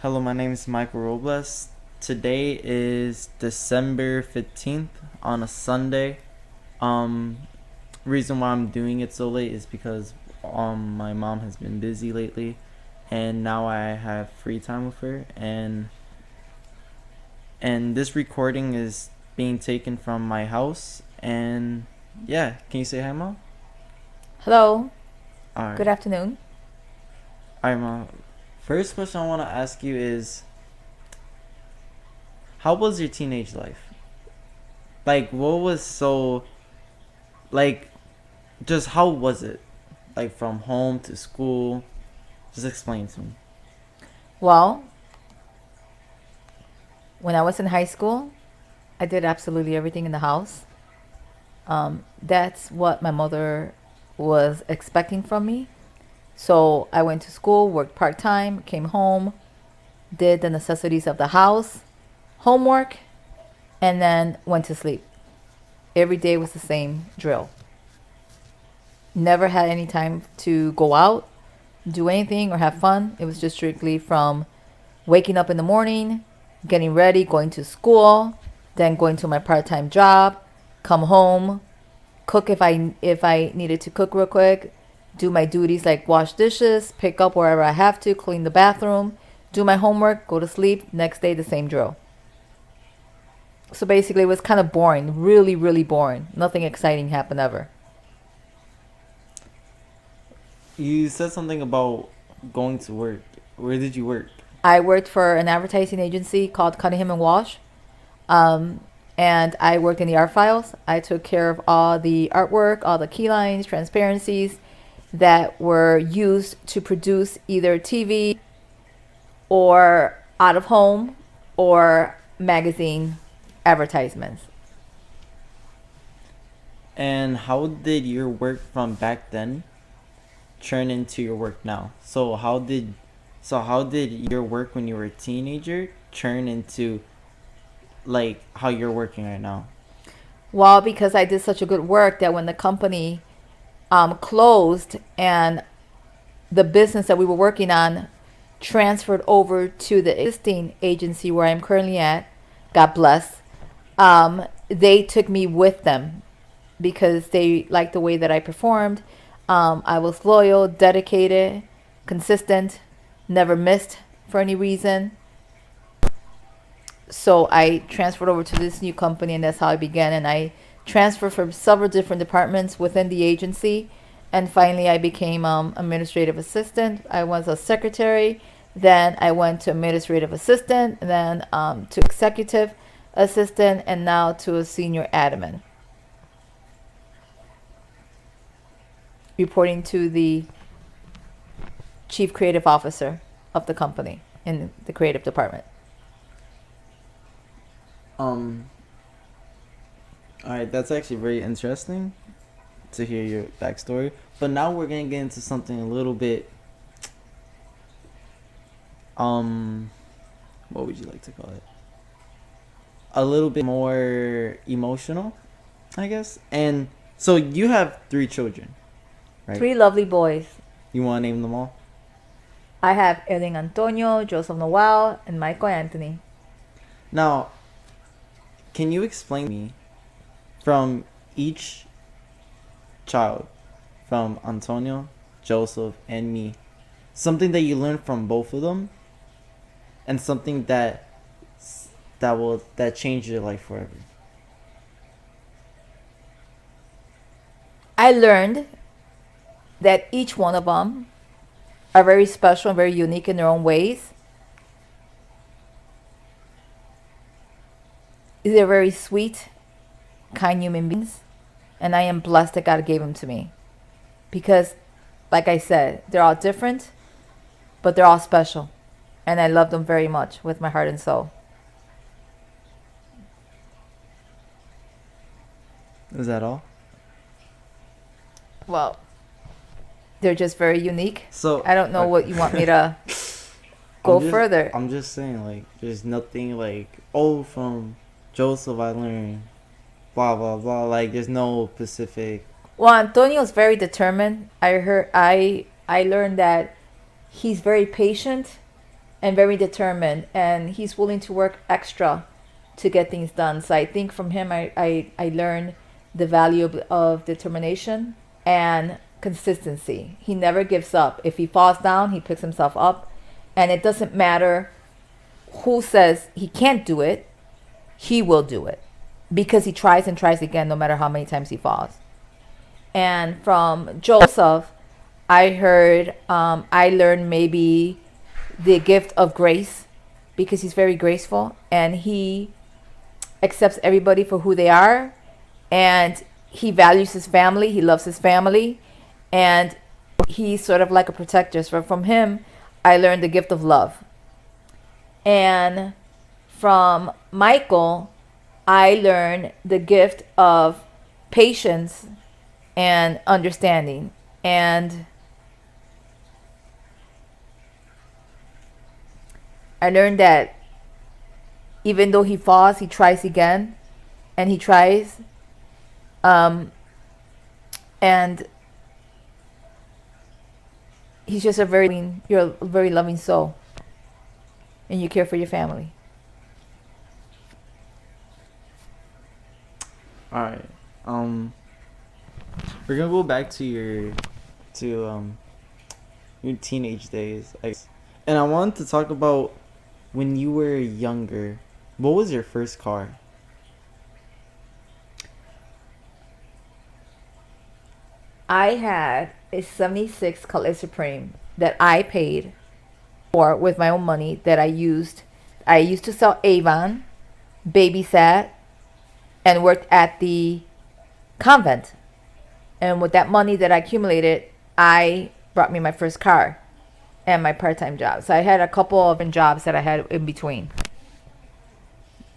Hello, my name is Michael Robles. Today is December 15th on a Sunday. Um Reason why I'm doing it so late is because my mom has been busy lately and now I have free time with her and this recording is being taken from my house and yeah, can you say hi, Mom? Hello, All good right. afternoon. All right, Mom. First question I want to ask you is how was your teenage life? Like what was so like just how was it? Like from home to school? Just explain to me. Well, when I was in high school, I did absolutely everything in the house. That's what my mother was expecting from me. So I went to school, worked part time, came home, did the necessities of the house, homework, and then went to sleep. Every day was the same drill. Never had any time to go out, do anything, or have fun. It was just strictly from waking up in the morning, getting ready, going to school, then going to my part-time job, come home, cook if I needed to cook real quick, do my duties like wash dishes, pick up wherever I have to, clean the bathroom, do my homework, go to sleep, next day the same drill. So basically it was kind of boring, really really boring. Nothing exciting happened ever. You said something about going to work. Where did you work? I worked for an advertising agency called Cunningham and Walsh. Um, and I worked in the art files. I took care of all the artwork, all the key lines, transparencies that were used to produce either TV or out of home or magazine advertisements. And how did your work from back then turn into your work now? So how did your work when you were a teenager turn into like how you're working right now? Well, because I did such a good work that when the company closed and the business that we were working on transferred over to the existing agency where I'm currently at, God bless, they took me with them because they liked the way that I performed. I was loyal, dedicated, consistent, never missed for any reason. So I transferred over to this new company, and that's how I began. And I transferred from several different departments within the agency. And finally, I became administrative assistant. I was a secretary. Then I went to administrative assistant, then to executive assistant, and now to a senior admin, reporting to the chief creative officer of the company in the creative department. Um all right, that's actually very interesting to hear your backstory. But now we're gonna get into something a little bit um what would you like to call it? A little bit more emotional, I guess. And so you have three children, right? Three lovely boys. You want to name them all? I have Erling Antonio, Joseph Noel, and Michael Anthony. Now, can you explain to me from each child, from Antonio, Joseph, and me, something that you learned from both of them, and something that changed your life forever? I learned that each one of them are very special and very unique in their own ways. They're very sweet, kind human beings, and I am blessed that God gave them to me. Because, like I said, they're all different, but they're all special. And I love them very much with my heart and soul. Is that all? Well, they're just very unique. So, I don't know what you want me to I'm go just further. I'm just saying, like, there's nothing like, oh, from Joseph I learned blah blah blah. Like, there's no specific. Well, Antonio's very determined. I learned that he's very patient. and very determined, and he's willing to work extra to get things done. So I think from him, I learned the value of determination and consistency. He never gives up. If he falls down, he picks himself up, and it doesn't matter who says he can't do it, he will do it because he tries and tries again no matter how many times he falls. And from Joseph, I learned maybe the gift of grace because he's very graceful and he accepts everybody for who they are, and he values his family, he loves his family, and he's sort of like a protector. So from him, I learned the gift of love. And from Michael, I learned the gift of patience and understanding. And I learned that even though he falls, he tries again, and he tries. And he's just you're a very loving soul, and you care for your family. All right. We're gonna go back to your teenage days, I guess. And I wanted to talk about when you were younger. What was your first car? I had a 76 Cutlass Supreme that I paid for with my own money that I used. I used to sell Avon, babysat, and worked at the convent. And with that money that I accumulated, I brought me my first car and my part-time job. So I had a couple of jobs that I had in between.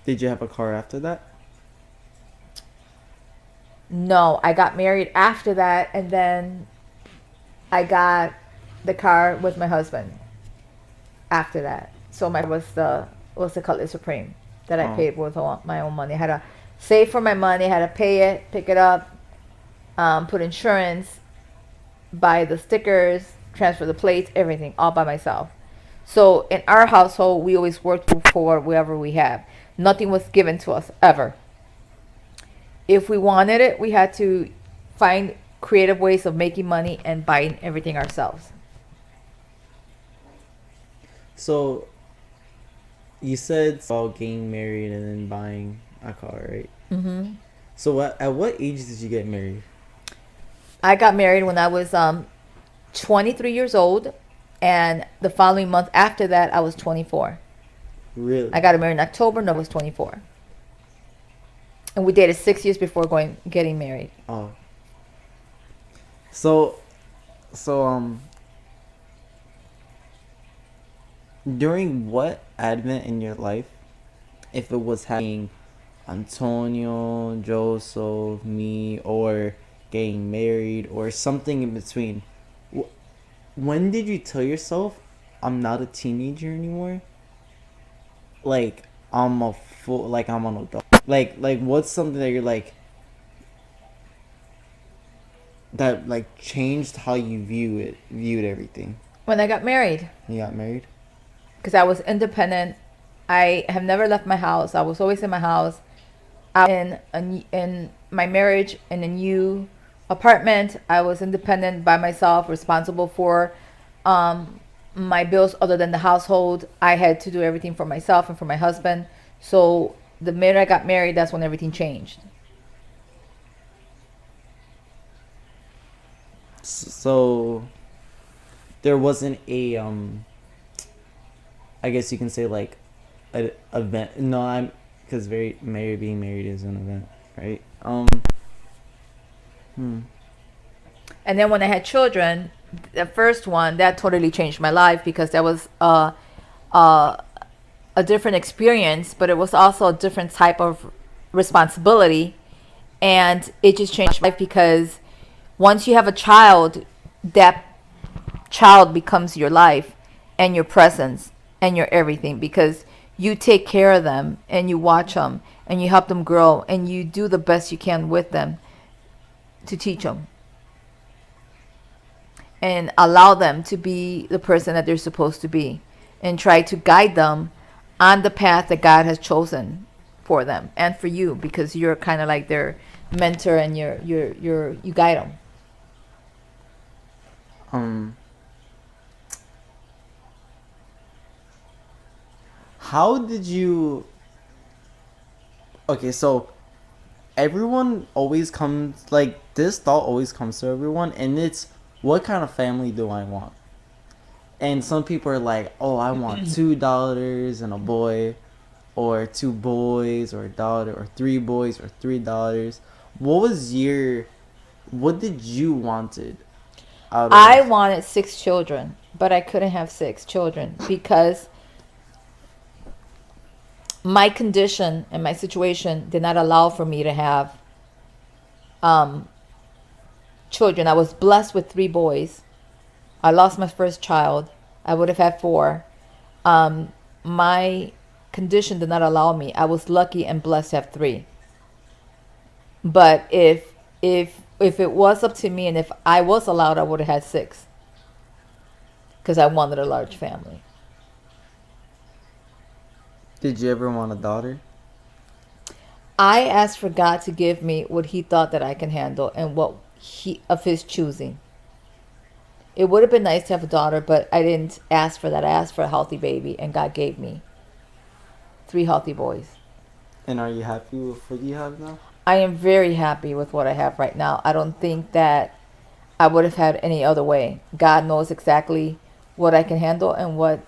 Did you have a car after that? No, I got married after that, and then I got the car with my husband after that. So my was the Cutlass Supreme that I paid with my own money. I had to save for my money, had to pay it, pick it up, put insurance, buy the stickers, transfer the plates, everything, all by myself. So in our household, we always worked for whatever we have. Nothing was given to us, ever. If we wanted it, we had to find creative ways of making money and buying everything ourselves. So, you said about getting married and then buying a car, right? Mm-hmm. So, at what age did you get married? I got married when I was 23 years old, and the following month after that, I was 24. Really? I got married in October, and I was 24. And we dated 6 years before getting married. Oh. So, during what advent in your life, if it was having Antonio, Joseph, me, or getting married, or something in between, when did you tell yourself, I'm not a teenager anymore? Like, I'm an adult. Like what's something that you're like, that like changed how you viewed everything? When I got married. You got married? Because I was independent. I have never left my house. I was always in my house. In my marriage, in a new apartment, I was independent by myself, responsible for my bills other than the household. I had to do everything for myself and for my husband. So the minute I got married, that's when everything changed. So there wasn't a I guess you can say like an event. No, because being married is an event, right? And then when I had children, the first one, that totally changed my life because that was a different experience, but it was also a different type of responsibility, and it just changed my life because once you have a child, that child becomes your life and your presence and your everything, because you take care of them and you watch them and you help them grow and you do the best you can with them to teach them and allow them to be the person that they're supposed to be. and try to guide them on the path that God has chosen for them and for you, because you're kind of like their mentor and you guide them. Um, how did you? Okay, so everyone always comes like this thought always comes to everyone, and it's what kind of family do I want? And some people are like, oh, I want $2 and a boy, or two boys or a daughter, or three boys or $3. What was your? What did you wanted out I of? wanted 6 children, but I couldn't have 6 children because my condition and my situation did not allow for me to have um, children. I was blessed with 3 boys. I lost my first child. I would have had 4. My condition did not allow me. I was lucky and blessed to have 3. But if it was up to me and if I was allowed, I would have had 6 because I wanted a large family. Did you ever want a daughter? I asked for God to give me what He thought that I can handle and what He of His choosing. It would have been nice to have a daughter, but I didn't ask for that. I asked for a healthy baby, and God gave me 3 healthy boys. And are you happy with what you have now? I am very happy with what I have right now. I don't think that I would have had any other way. God knows exactly what I can handle and what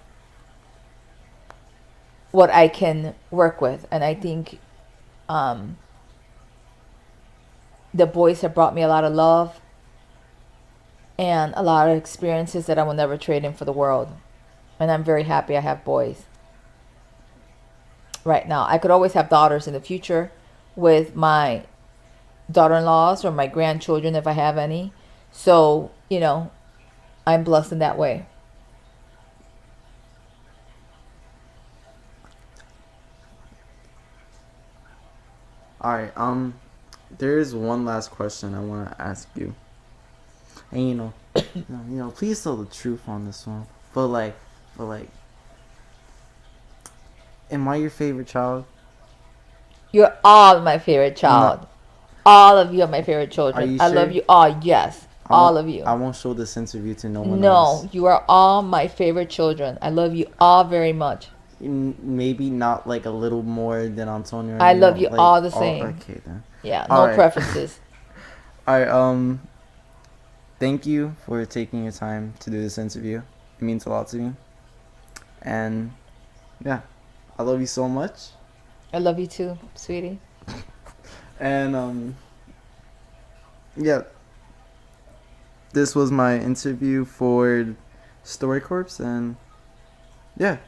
I can work with, and I think um, the boys have brought me a lot of love and a lot of experiences that I will never trade in for the world. And I'm very happy I have boys right now. I could always have daughters in the future with my daughter-in-laws or my grandchildren if I have any. So, I'm blessed in that way. All right. There is one last question I want to ask you, and please tell the truth on this one. But like, am I your favorite child? You're all my favorite child. No. All of you are my favorite Are children. you I sure? love you all. Yes, I all won't. of you. I won't show this interview to no one else. No, you are all my favorite children. I love you all very much. Maybe not like a little more than Antonio. I love you like all the same. Okay then. Yeah, All no right. preferences. All right. Thank you for taking your time to do this interview. It means a lot to me. And yeah, I love you so much. I love you too, sweetie. And yeah, this was my interview for Story Corps, and yeah,